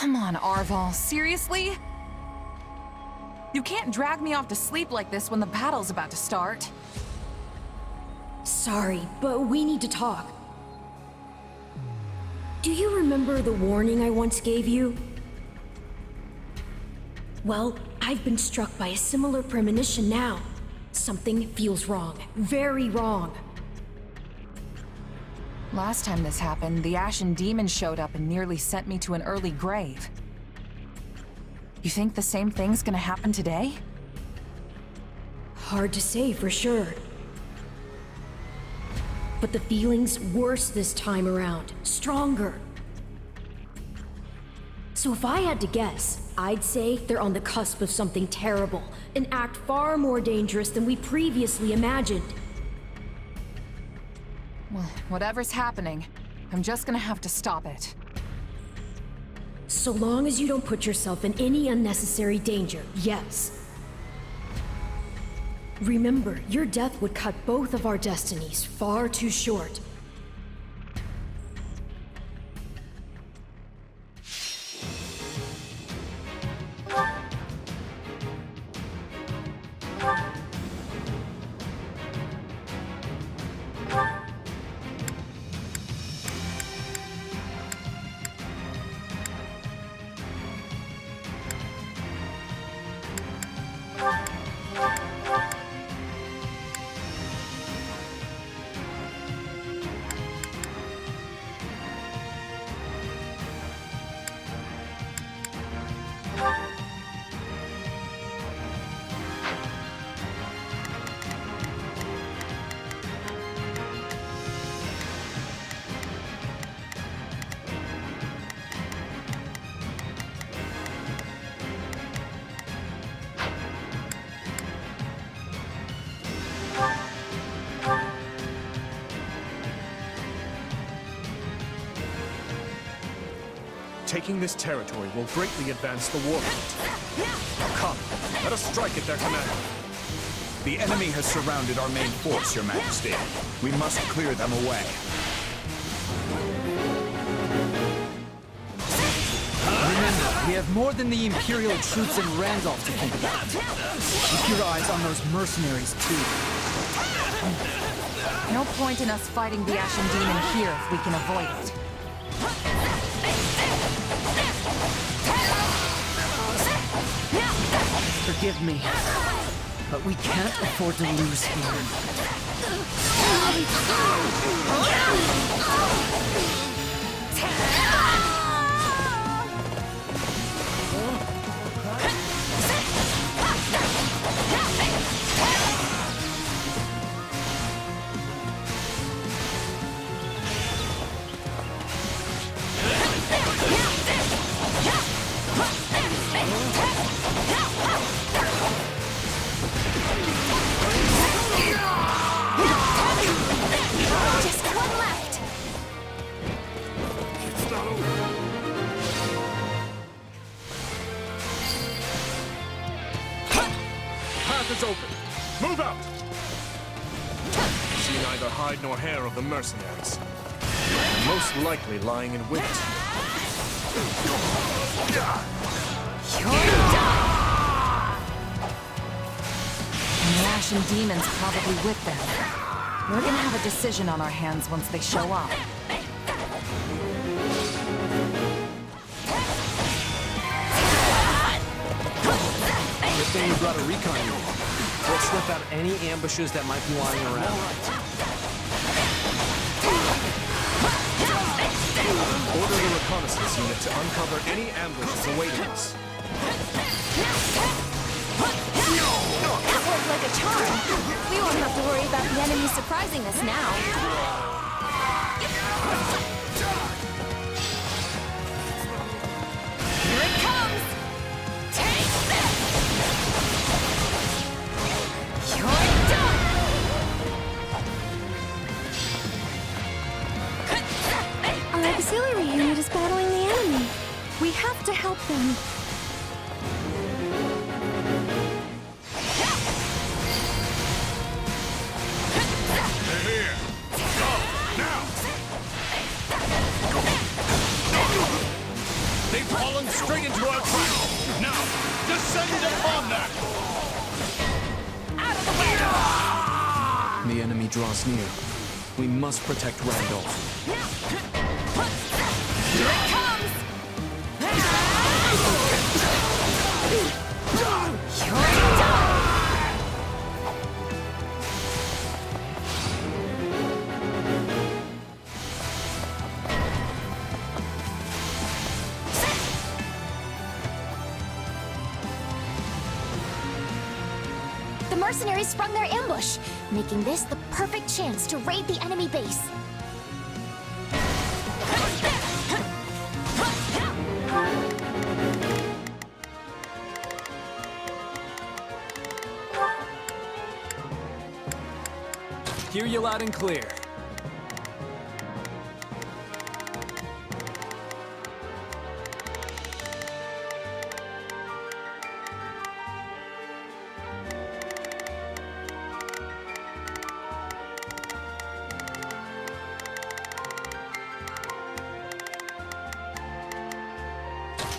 Come on, Arval, seriously? You can't drag me off to sleep like this when the battle's about to start. Sorry, but we need to talk. Do you remember the warning I once gave you? Well, I've been struck by a similar premonition now. Something feels wrong. Very wrong. Last time this happened, the Ashen Demon showed up and nearly sent me to an early grave. You think the same thing's gonna happen today? Hard to say for sure. But the feeling's worse this time around. Stronger. So if I had to guess, I'd say they're on the cusp of something terrible. An act far more dangerous than we previously imagined. Well, whatever's happening, I'm just gonna have to stop it. So long as you don't put yourself in any unnecessary danger, yes. Remember, your death would cut both of our destinies far too short. Taking this territory will greatly advance the war front. Now come, let us strike at their command. The enemy has surrounded our main force, Your Majesty. We must clear them away. Remember, we have more than the Imperial troops in Randolph to think about. Keep your eyes on those mercenaries, too. No point in us fighting the Ashen Demon here if we can avoid it. Forgive me, but we can't afford to lose here. Just one left. Path is open. Move out! See neither hide nor hair of the mercenaries. Most likely lying in wait. And the Ashen Demon's probably with them. We're gonna have a decision on our hands once they show up. Good thing you brought a recon unit. We'll sniff out any ambushes that might be lying around. Order the reconnaissance unit to uncover any ambushes awaiting us. That worked like a charm. We won't have to worry about the enemy surprising us now. Here it comes! Take this! You're done! Our auxiliary unit is battling the enemy. We have to help them. They've fallen straight into our track. Now, descend upon them! The enemy draws near. We must protect Randolph. Here it comes! You're done! The mercenaries sprung their ambush, making this the perfect chance to raid the enemy base. Hear you loud and clear.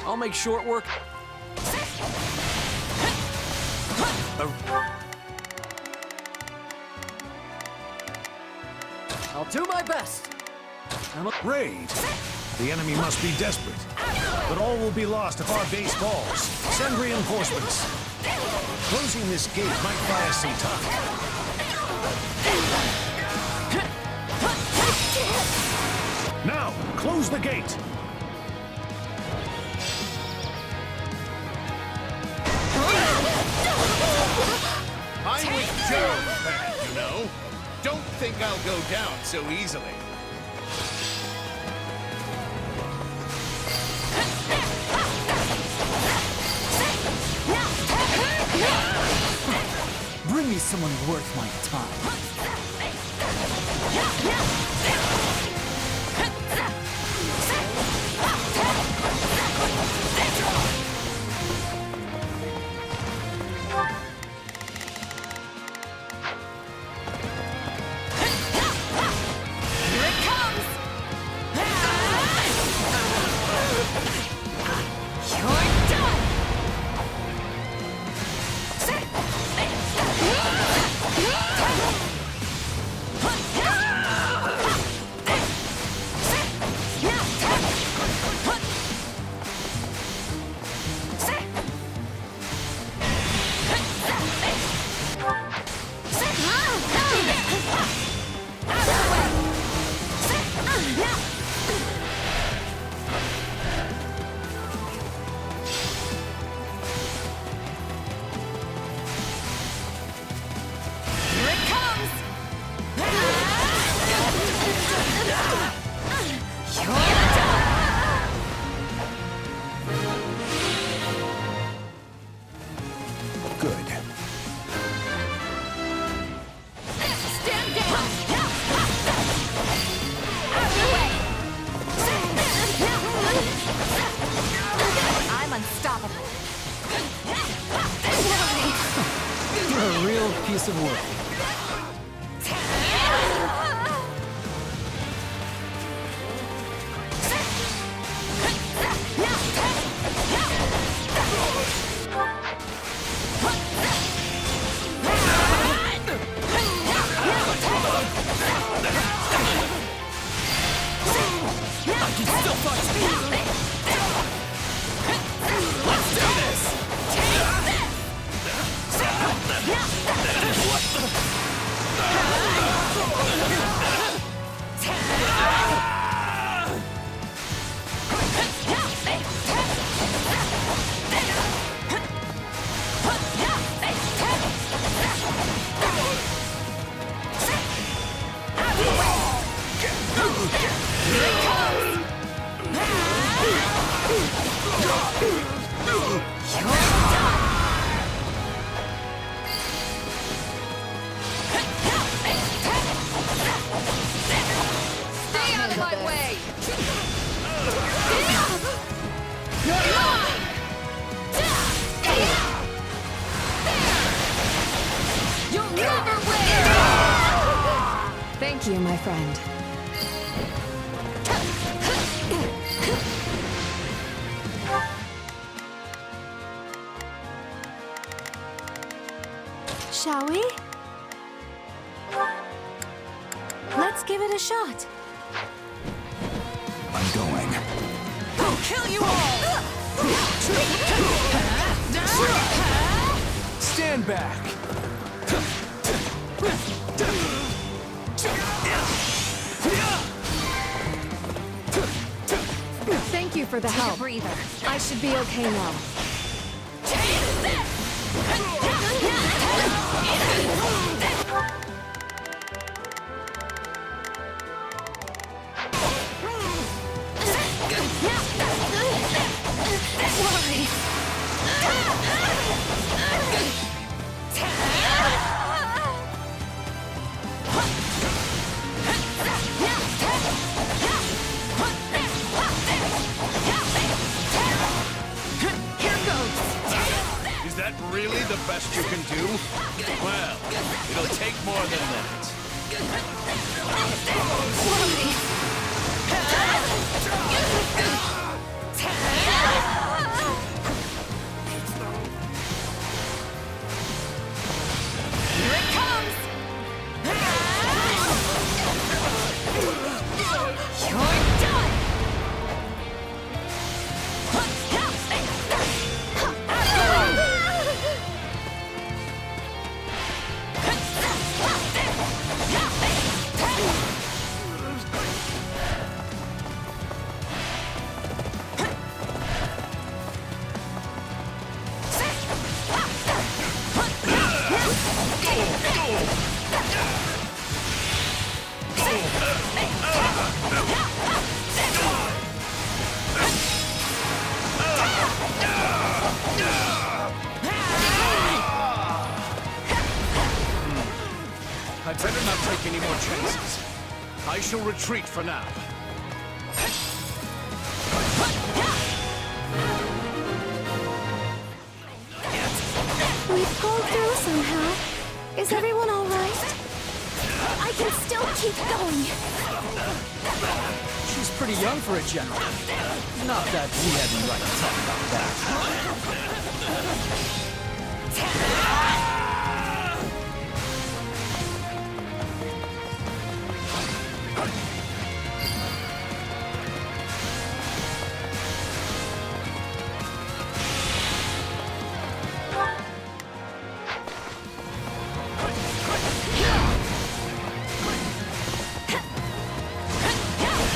I'll make short work. I'll do my best. Raid! The enemy must be desperate. But all will be lost if our base falls. Send reinforcements. Closing this gate might buy us some time. Now, close the gate! I'm with Joe, Pat, you know. Don't think I'll go down so easily. Bring me someone worth my time. You're a real piece of work. Thank you, my friend. shall we? Let's give it a shot. I'm going. I'll kill you all! Stand back! Thank you for the help. Breather. I should be okay now. Is that really the best you can do? Well, it'll take more than that. Here it comes! You're done! I'd better not take any more chances. I shall retreat for now. We've pulled through somehow. Is everyone all right? I can still keep going. She's pretty young for a general. Not that we had any right to talk about that.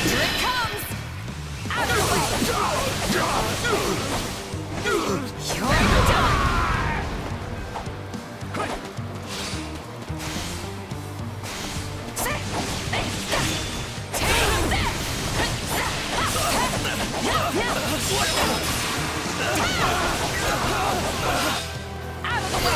Here it comes! Out of the way! You're done! Out of the way!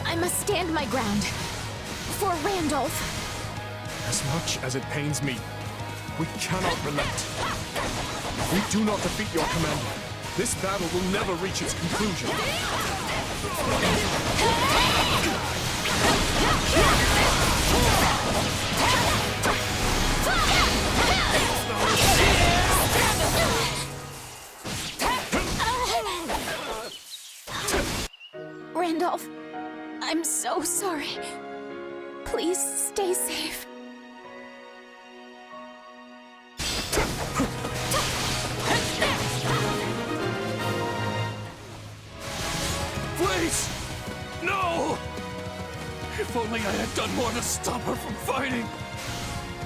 I must stand my ground. For Randolph. As much as it pains me, we cannot relent. If we do not defeat your commander, this battle will never reach its conclusion. Randolph, I'm I'm so sorry. Please stay safe. Please! No! If only I had done more to stop her from fighting!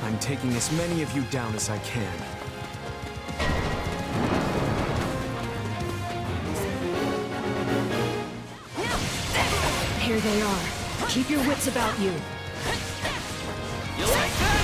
I'm taking as many of you down as I can. Here they are. Keep your wits about you. You like that?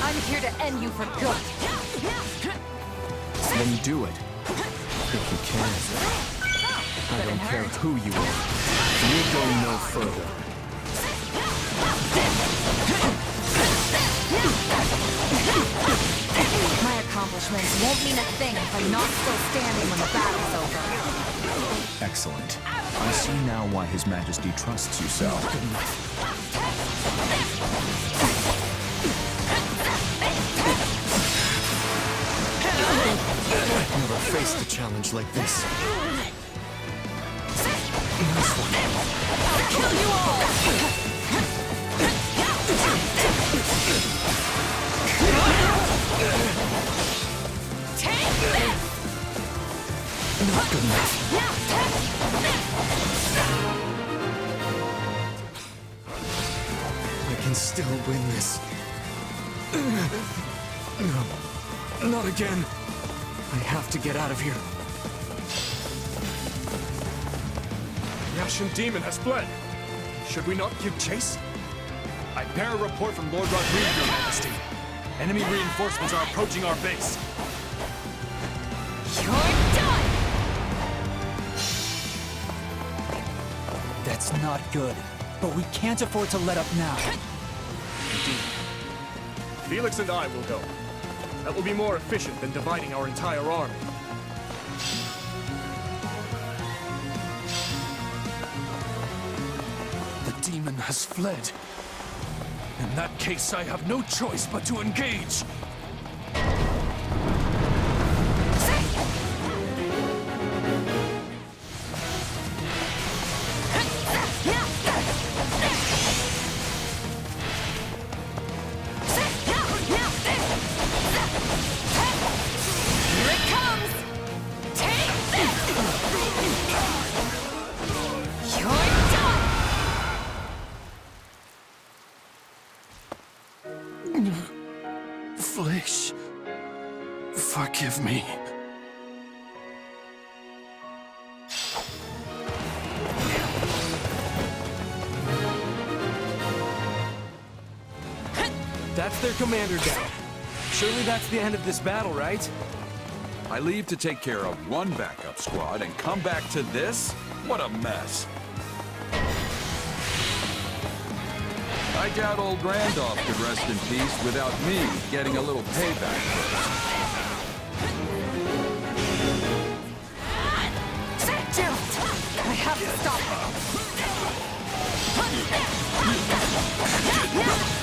I'm here to end you for good. Then do it. If you can. I don't care who you are. You go no further. My accomplishments won't mean a thing if I'm not still standing when the battle's over. Excellent. I see now why His Majesty trusts you so. I've never faced a challenge like this. Nice one. I'll kill you all! Take this! Not good enough. I can still win this. No, not again. I have to get out of here. The Ashen Demon has fled. Should we not give chase? I bear a report from Lord Rodrigo, Your Majesty. Enemy reinforcements are approaching our base. You're done! That's not good. But we can't afford to let up now. Indeed. Felix and I will go. That will be more efficient than dividing our entire army. The demon has fled. In that case, I have no choice but to engage. Flesh, forgive me. That's their commander down. Surely that's the end of this battle, right? I leave to take care of one backup squad and come back to this? What a mess. I doubt old Randolph could rest in peace without me getting a little payback first. Damn it! I have to stop I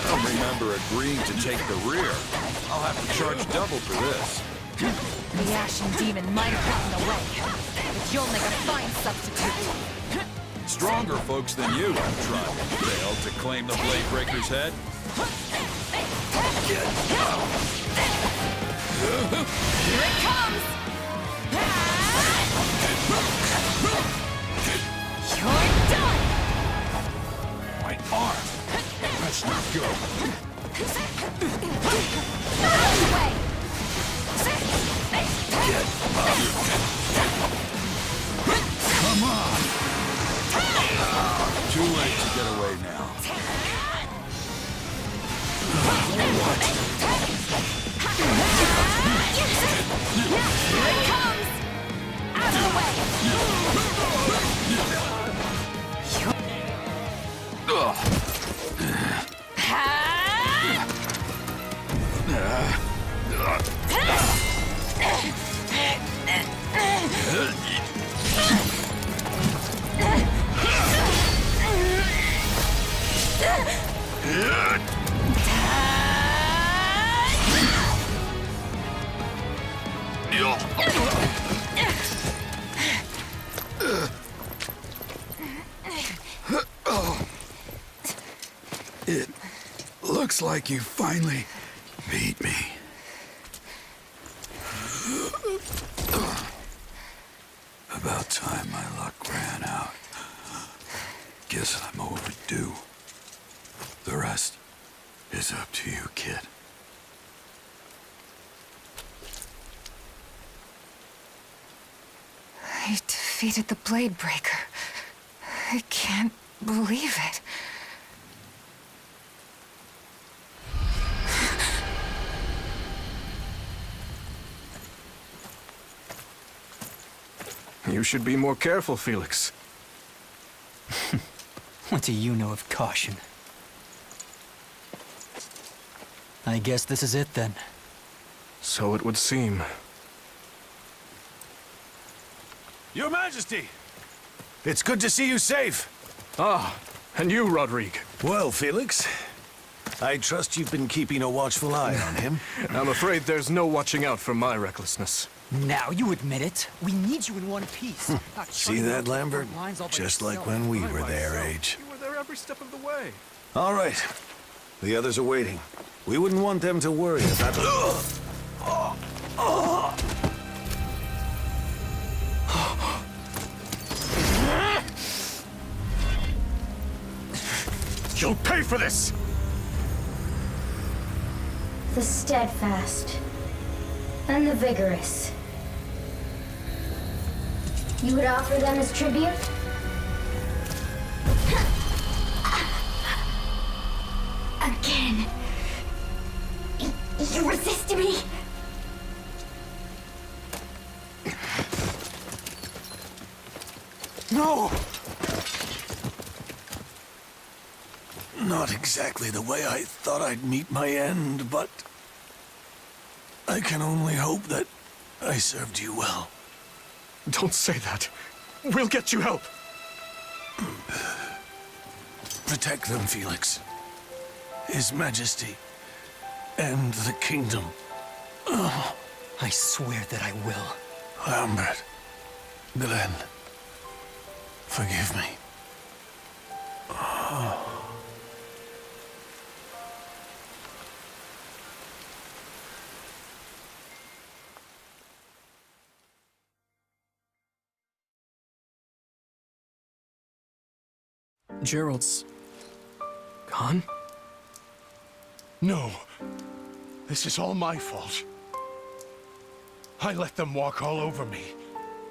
don't remember agreeing to take the rear. I'll have to charge double for this. The Ashen Demon might have gotten away, but you'll make a fine substitute. Stronger folks than you have tried and failed to claim the Blade Breaker's head. Here it comes! You're done! My arm! That's not good. Out of the way! Come on! Too late to get away now. It looks like you finally beat me. About time my luck ran out. Guess I'm overdue. The rest is up to you, kid. I defeated the Blade Breaker. I can't believe it. You should be more careful, Felix. What do you know of caution? I guess this is it then. So it would seem. Your Majesty! It's good to see you safe. Ah, and you, Rodrigue. Well, Felix, I trust you've been keeping a watchful eye on him. I'm afraid there's no watching out for my recklessness. Now you admit it. We need you in one piece. See that, Lambert? Just like when we were their age. You were there every step of the way. All right. The others are waiting. We wouldn't want them to worry about... You'll pay for this! The steadfast and the vigorous. You would offer them as tribute? Again. You resist me? No! Not exactly the way I thought I'd meet my end, but... I can only hope that I served you well. Don't say that. We'll get you help. Protect them, Felix. His Majesty. And the kingdom. Oh. I swear that I will. Lambert. Glenn. Forgive me. Oh. Gerald's... gone? No. This is all my fault. I let them walk all over me.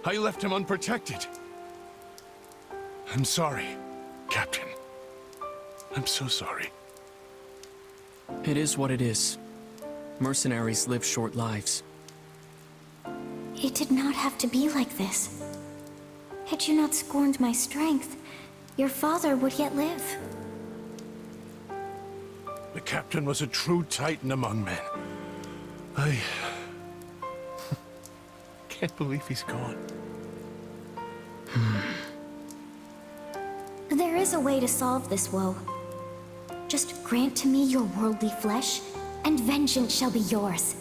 I left him unprotected. I'm sorry, Captain. I'm so sorry. It is what it is. Mercenaries live short lives. It did not have to be like this. Had you not scorned my strength, your father would yet live. The Captain was a true titan among men. I... can't believe he's gone. There is a way to solve this woe. Just grant to me your worldly flesh, and vengeance shall be yours.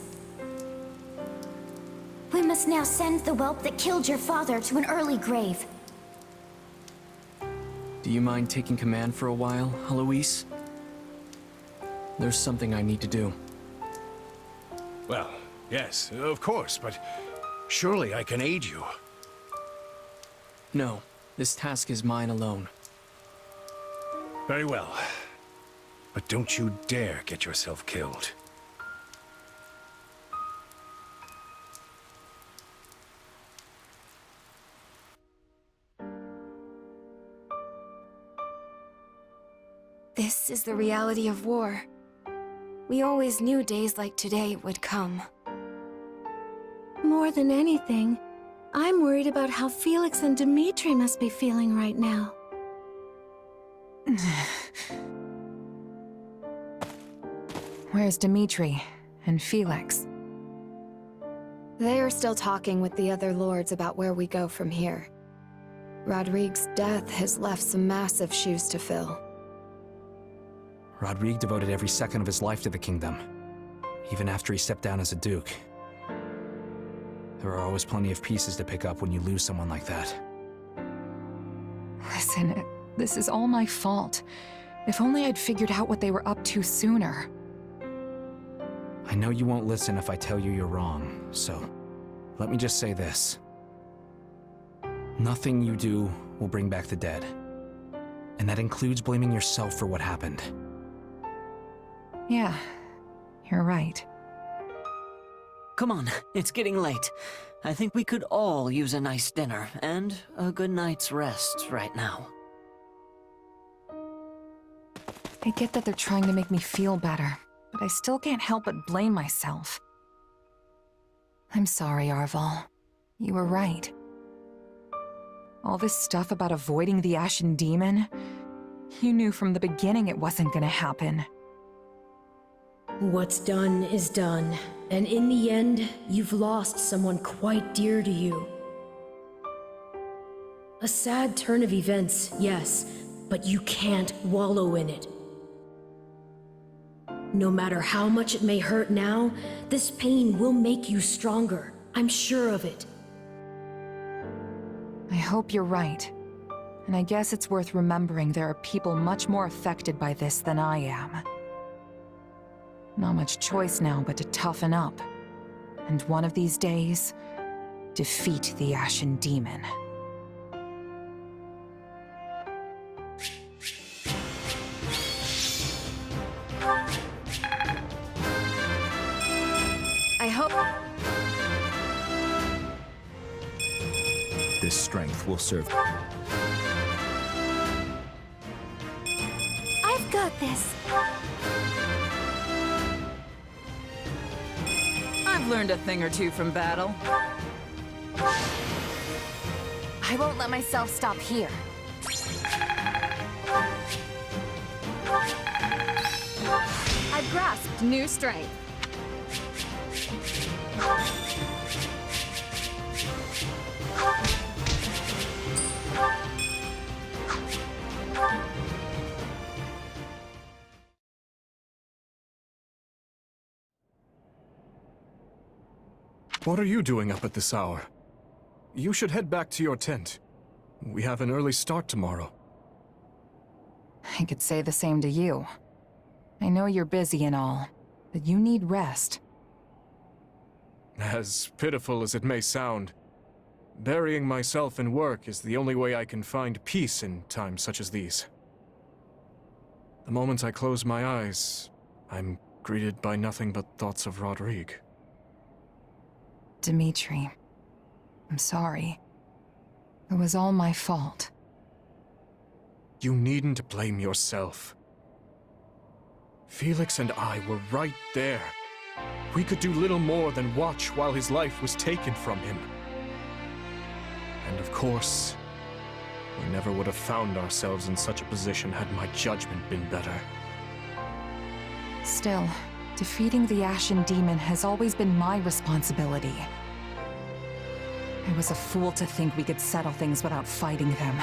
We must now send the whelp that killed your father to an early grave. Do you mind taking command for a while, Alois? There's something I need to do. Well, yes, of course, but surely I can aid you. No, this task is mine alone. Very well. But don't you dare get yourself killed. This is the reality of war. We always knew days like today would come. More than anything, I'm worried about how Felix and Dimitri must be feeling right now. Where's Dimitri? and Felix. They are still talking with the other lords about where we go from here. Rodrigue's death has left some massive shoes to fill. Rodrigue devoted every second of his life to the kingdom, even after he stepped down as a duke. There are always plenty of pieces to pick up when you lose someone like that. Listen, this is all my fault. If only I'd figured out what they were up to sooner. I know you won't listen if I tell you you're wrong, so let me just say this. Nothing you do will bring back the dead. And that includes blaming yourself for what happened. Yeah, you're right. Come on, it's getting late. I think we could all use a nice dinner and a good night's rest right now. I get that they're trying to make me feel better, but I still can't help but blame myself. I'm sorry, Arval. You were right. All this stuff about avoiding the Ashen Demon, you knew from the beginning it wasn't gonna happen. What's done is done, and in the end, you've lost someone quite dear to you. A sad turn of events, yes, but you can't wallow in it. No matter how much it may hurt now, this pain will make you stronger. I'm sure of it. I hope you're right. And I guess it's worth remembering there are people much more affected by this than I am. Not much choice now but to toughen up. And one of these days, defeat the Ashen Demon. I hope... This strength will serve. I've got this. I've learned a thing or two from battle. I won't let myself stop here. I've grasped new strength. What are you doing up at this hour? You should head back to your tent. We have an early start tomorrow. I could say the same to you. I know you're busy and all, but you need rest. As pitiful as it may sound, burying myself in work is the only way I can find peace in times such as these. The moment I close my eyes, I'm greeted by nothing but thoughts of Rodrigue. Dimitri, I'm sorry. It was all my fault. You needn't blame yourself. Felix and I were right there. We could do little more than watch while his life was taken from him. And of course, we never would have found ourselves in such a position had my judgment been better. Still, defeating the Ashen Demon has always been my responsibility. I was a fool to think we could settle things without fighting them,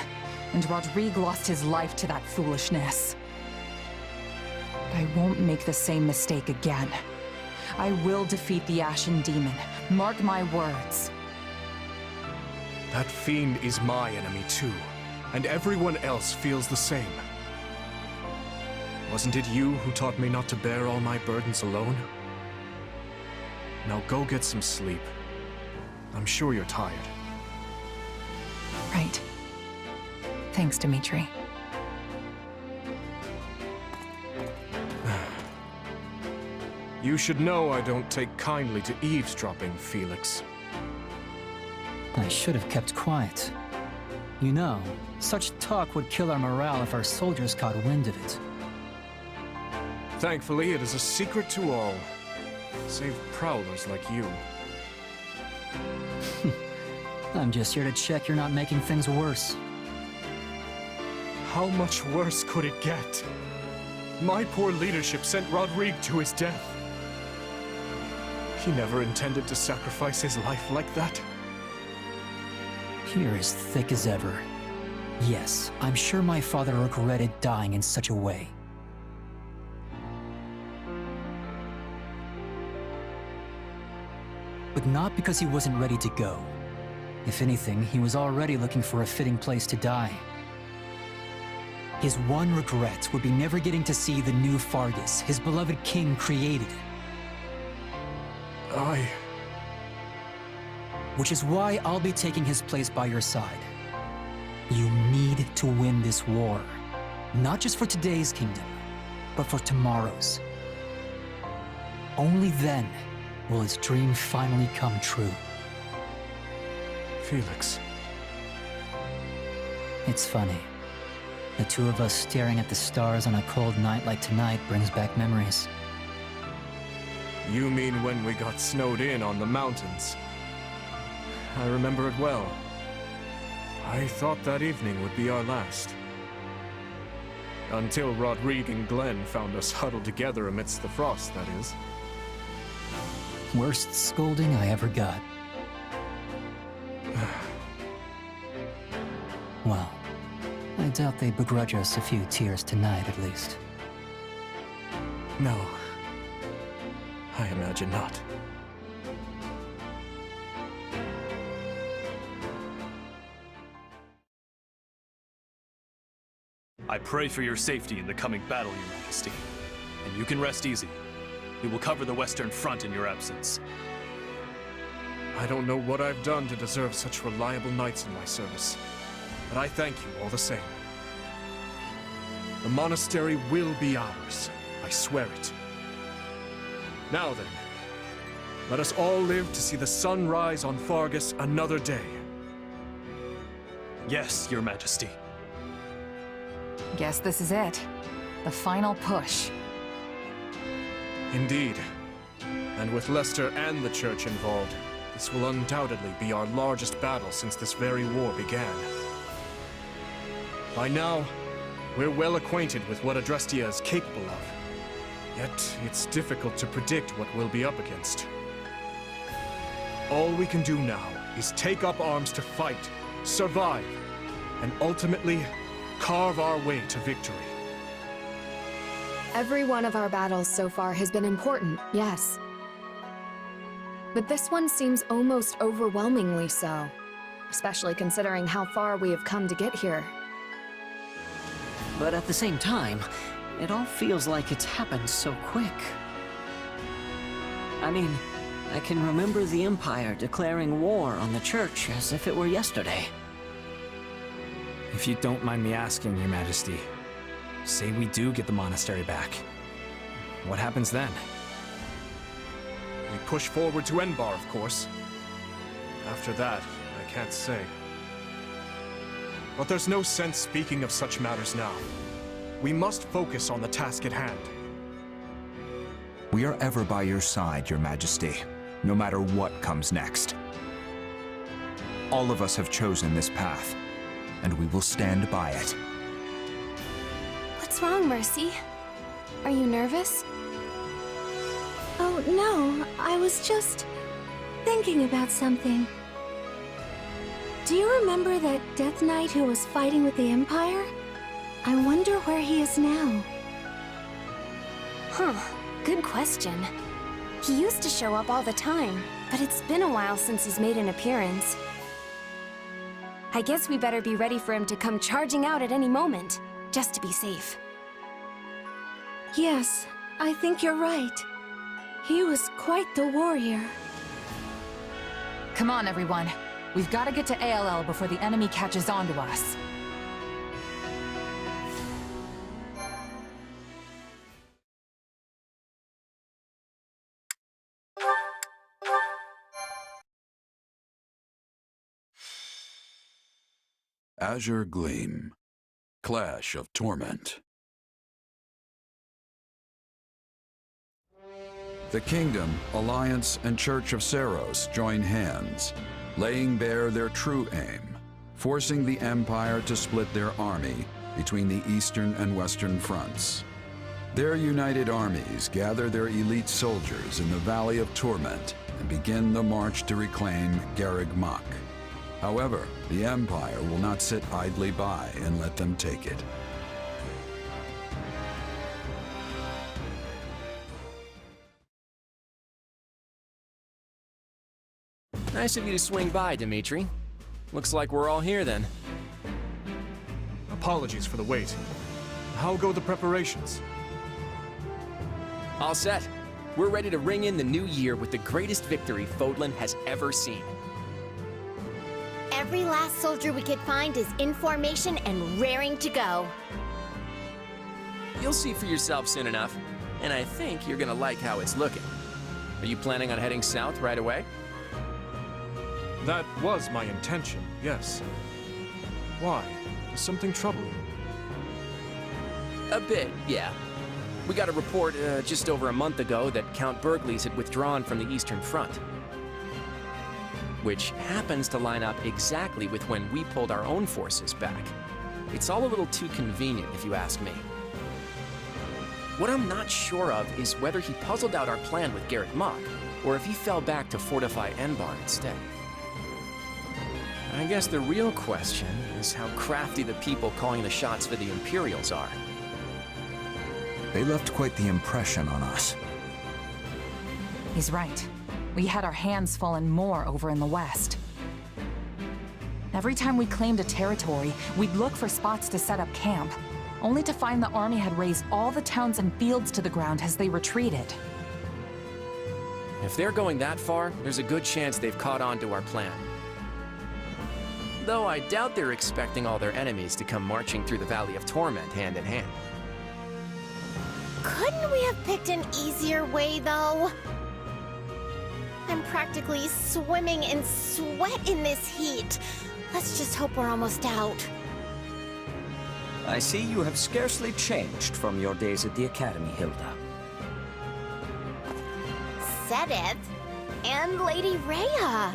and Rodrigue lost his life to that foolishness. But I won't make the same mistake again. I will defeat the Ashen Demon. Mark my words. That fiend is my enemy too, and everyone else feels the same. Wasn't it you who taught me not to bear all my burdens alone? Now go get some sleep. I'm sure you're tired. Right. Thanks, Dimitri. You should know I don't take kindly to eavesdropping, Felix. I should have kept quiet. You know, such talk would kill our morale if our soldiers caught wind of it. Thankfully, it is a secret to all, save prowlers like you. I'm just here to check you're not making things worse. How much worse could it get? My poor leadership sent Rodrigue to his death. He never intended to sacrifice his life like that. You're as thick as ever. Yes, I'm sure my father regretted dying in such a way. But not because he wasn't ready to go. If anything, he was already looking for a fitting place to die. His one regret would be never getting to see the new Fargus his beloved king created. Which is why I'll be taking his place by your side. You need to win this war. Not just for today's kingdom, but for tomorrow's. Only then will his dream finally come true. Felix. It's funny. The two of us staring at the stars on a cold night like tonight brings back memories. You mean when we got snowed in on the mountains? I remember it well. I thought that evening would be our last. Until Rodrigue and Glenn found us huddled together amidst the frost, that is. Worst scolding I ever got. Well, I doubt they begrudge us a few tears tonight, at least. No. I imagine not. I pray for your safety in the coming battle, Your Majesty. And you can rest easy. We will cover the Western Front in your absence. I don't know what I've done to deserve such reliable knights in my service, but I thank you all the same. The monastery will be ours. I swear it. Now then, let us all live to see the sun rise on Fargus another day. Yes, Your Majesty. Guess this is it. The final push. Indeed. And with Leicester and the Church involved, this will undoubtedly be our largest battle since this very war began. By now, we're well acquainted with what Adrestia is capable of. Yet, it's difficult to predict what we'll be up against. All we can do now is take up arms to fight, survive, and ultimately carve our way to victory. Every one of our battles so far has been important, yes. But this one seems almost overwhelmingly so, especially considering how far we have come to get here. But at the same time, it all feels like it's happened so quick. I mean, I can remember the Empire declaring war on the Church as if it were yesterday. If you don't mind me asking, Your Majesty, say we do get the monastery back. What happens then? We push forward to Enbar, of course. After that, I can't say. But there's no sense speaking of such matters now. We must focus on the task at hand. We are ever by your side, Your Majesty, no matter what comes next. All of us have chosen this path, and we will stand by it. What's wrong, Mercy? Are you nervous? Oh, no. I was just thinking about something. Do you remember that Death Knight who was fighting with the Empire? I wonder where he is now. Huh. Good question. He used to show up all the time, but it's been a while since he's made an appearance. I guess we better be ready for him to come charging out at any moment, just to be safe. Yes, I think you're right. He was quite the warrior. Come on, everyone. We've got to get to ALL before the enemy catches on to us. Azure Gleam. Clash of Torment. The Kingdom, Alliance, and Church of Seros join hands, laying bare their true aim, forcing the Empire to split their army between the Eastern and Western fronts. Their united armies gather their elite soldiers in the Valley of Torment and begin the march to reclaim Garreg Mach. However, the Empire will not sit idly by and let them take it. Nice of you to swing by, Dimitri. Looks like we're all here then. Apologies for the wait. How go the preparations? All set. We're ready to ring in the new year with the greatest victory Fodlan has ever seen. Every last soldier we could find is in formation and raring to go. You'll see for yourself soon enough, and I think you're gonna like how it's looking. Are you planning on heading south right away? That was my intention, yes. Why? Does something trouble you? A bit, yeah. We got a report just over a month ago that Count Bergley's had withdrawn from the Eastern Front. Which happens to line up exactly with when we pulled our own forces back. It's all a little too convenient, if you ask me. What I'm not sure of is whether he puzzled out our plan with Garreg Mach, or if he fell back to fortify Enbar instead. I guess the real question is how crafty the people calling the shots for the Imperials are. They left quite the impression on us. He's right. We had our hands full and more over in the west. Every time we claimed a territory, we'd look for spots to set up camp, only to find the army had razed all the towns and fields to the ground as they retreated. If they're going that far, there's a good chance they've caught on to our plan. Though I doubt they're expecting all their enemies to come marching through the Valley of Torment hand in hand. Couldn't we have picked an easier way, though? I'm practically swimming in sweat in this heat. Let's just hope we're almost out. I see you have scarcely changed from your days at the Academy, Hilda. Sedith and Lady Rhea.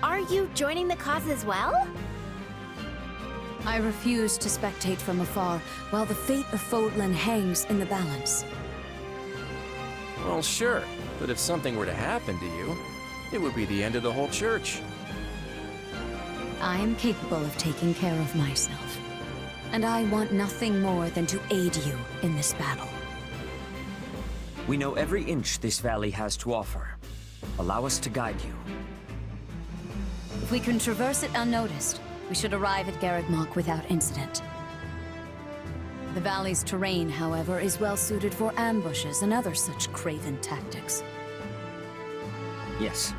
Are you joining the cause as well? I refuse to spectate from afar while the fate of Fodlan hangs in the balance. Well, sure, but if something were to happen to you, it would be the end of the whole church. I am capable of taking care of myself, and I want nothing more than to aid you in this battle. We know every inch this valley has to offer. Allow us to guide you. If we can traverse it unnoticed, we should arrive at Garreg Mach without incident. The valley's terrain, however, is well suited for ambushes and other such craven tactics. Yes,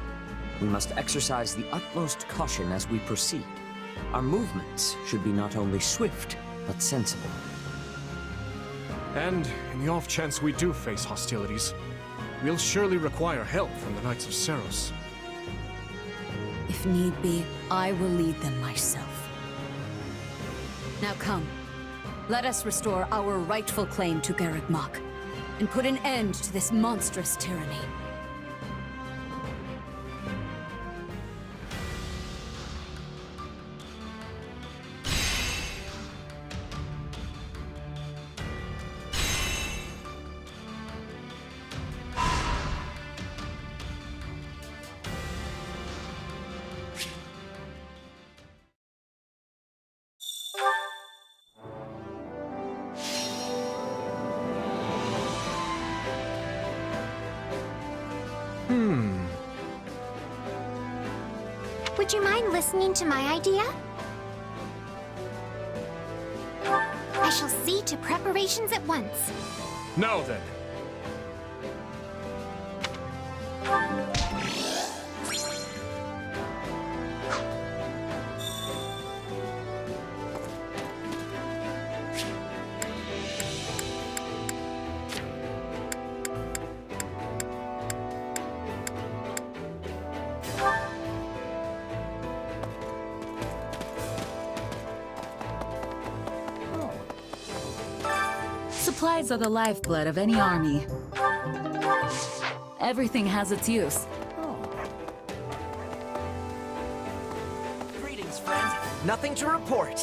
we must exercise the utmost caution as we proceed. Our movements should be not only swift, but sensible. And in the off chance we do face hostilities, we'll surely require help from the Knights of Seros. If need be, I will lead them myself. Now come, let us restore our rightful claim to Garreg Mach, and put an end to this monstrous tyranny. Would you mind listening to my idea? I shall see to preparations at once. Now then. Supplies are the lifeblood of any army. Everything has its use. Greetings, friend. Nothing to report.